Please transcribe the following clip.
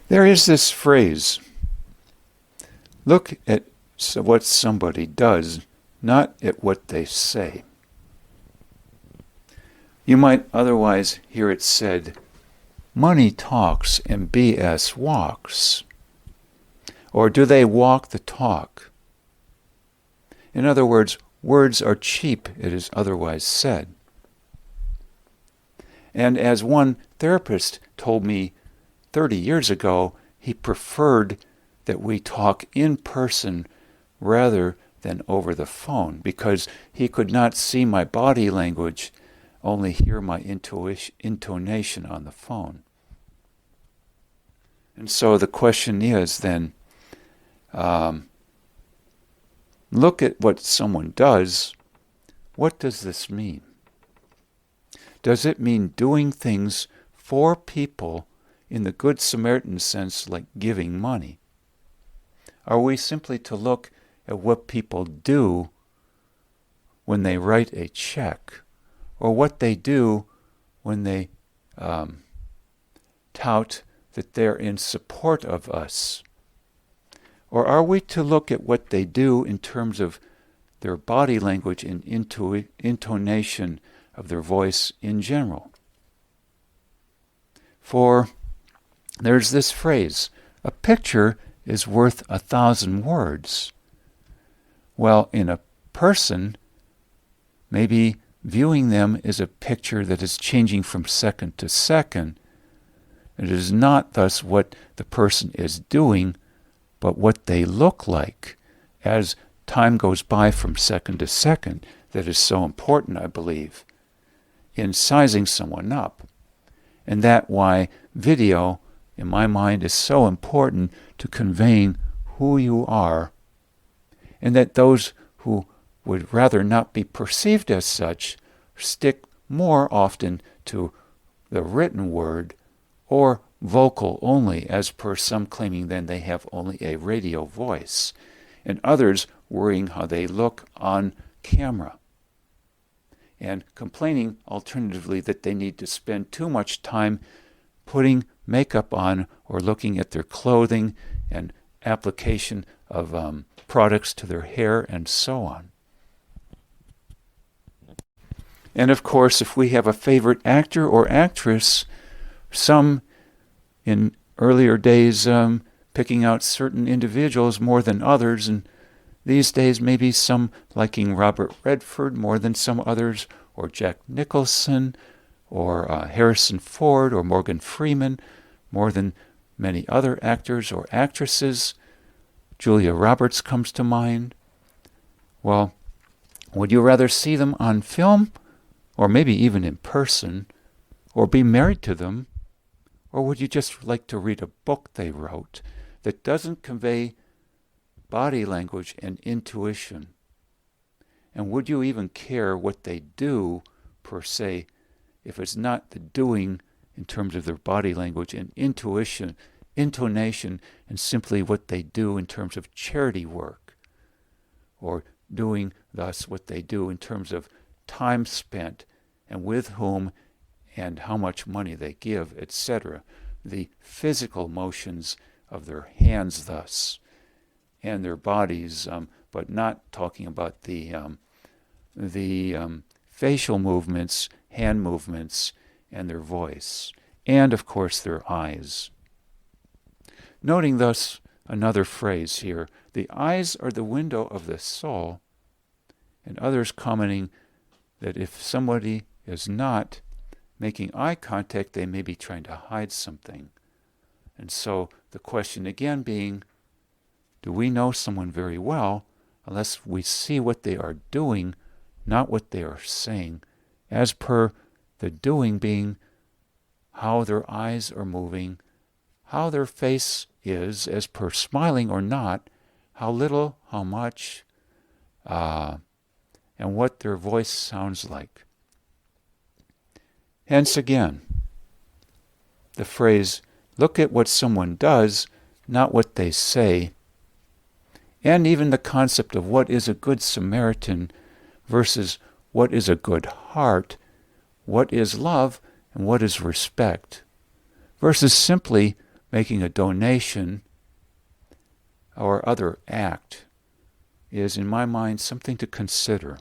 There is this phrase, look at what somebody does, not at what they say. You might otherwise hear it said, money talks and BS walks. Or do they walk the talk? In other words are cheap, it is otherwise said. And as one therapist told me 30 years ago, he preferred that we talk in person rather than over the phone because he could not see my body language, only hear my intonation on the phone. And so the question is then, look at what someone does. What does this mean? Does it mean doing things for people in the Good Samaritan sense, like giving money? Are we simply to look at what people do when they write a check, or what they do when they tout that they're in support of us? Or are we to look at what they do in terms of their body language and intonation of their voice in general? For there's this phrase, a picture is worth 1,000 words. Well, in a person, maybe viewing them is a picture that is changing from second to second. It is not thus what the person is doing, but what they look like as time goes by from second to second. That is so important, I believe, in sizing someone up. And that why video, in my mind, is so important to conveying who you are, and that those who would rather not be perceived as such stick more often to the written word or vocal only, as per some claiming then they have only a radio voice, and others worrying how they look on camera, and complaining alternatively that they need to spend too much time putting makeup on or looking at their clothing and application of products to their hair and so on. And of course, if we have a favorite actor or actress, some in earlier days picking out certain individuals more than others, and these days maybe some liking Robert Redford more than some others, or Jack Nicholson, or Harrison Ford, or Morgan Freeman more than many other actors or actresses. Julia Roberts comes to mind. Well, would you rather see them on film, or maybe even in person, or be married to them? Or would you just like to read a book they wrote that doesn't convey body language and intuition? And would you even care what they do, per se, if it's not the doing in terms of their body language and intuition, intonation, and simply what they do in terms of charity work, or doing thus what they do in terms of time spent and with whom and how much money they give, etc. The physical motions of their hands thus, and their bodies, but not talking about the facial movements, hand movements, and their voice, and of course their eyes. Noting thus another phrase here, the eyes are the window of the soul, and others commenting that if somebody is not making eye contact, they may be trying to hide something. And so the question again being, do we know someone very well unless we see what they are doing, not what they are saying, as per the doing being how their eyes are moving, how their face is, as per smiling or not, how little, how much, and what their voice sounds like. Hence again, the phrase, look at what someone does, not what they say, and even the concept of what is a good Samaritan versus what is a good heart, what is love and what is respect, versus simply making a donation or other act is, in my mind, something to consider.